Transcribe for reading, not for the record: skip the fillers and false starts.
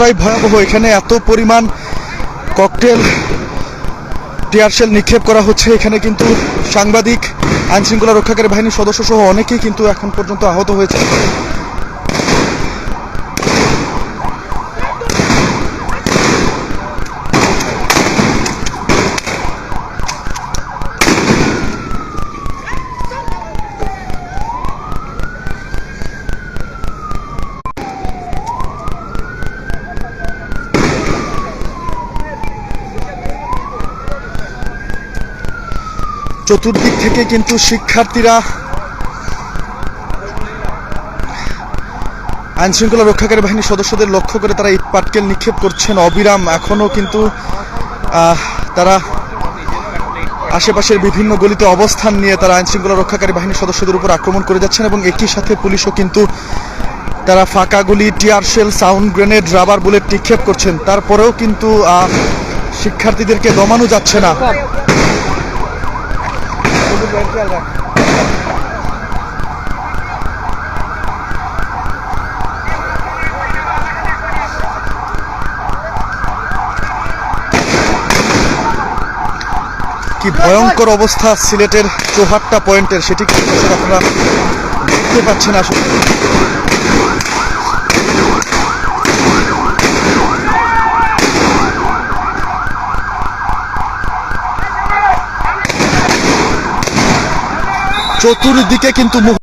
এতটাই ভয়াবহ, এখানে এত পরিমাণ ককটেল টিয়ারশেল নিক্ষেপ করা হচ্ছে। এখানে কিন্তু সাংবাদিক, আইনশৃঙ্খলা রক্ষাকারী বাহিনীর সদস্য সহ অনেকেই কিন্তু এখন পর্যন্ত আহত হয়েছে। চতুর্দিক থেকে কিন্তু শিক্ষার্থীরা আইনশৃঙ্খলা রক্ষাকারী বাহিনীর সদস্যদের লক্ষ্য করে তারা ইট পাটকেল নিক্ষেপ করছেন অবিরাম। এখনো কিন্তু তারা আশেপাশের বিভিন্ন গলিতে অবস্থান নিয়ে তারা আইনশৃঙ্খলা রক্ষাকারী বাহিনীর সদস্যদের উপর আক্রমণ করে যাচ্ছেন এবং একই সাথে পুলিশও কিন্তু তারা ফাঁকা গুলি, tear shell, sound grenade, rubber bullet নিক্ষেপ করছেন। তারপরেও কিন্তু শিক্ষার্থীদেরকে দমানো যাচ্ছে না। কি ভয়ঙ্কর অবস্থা সিলেটের চৌহাট্টা পয়েন্টের, সেটি কিন্তু আপনারা দেখতে পাচ্ছেন। আসলে চতুর্দিকে কিন্তু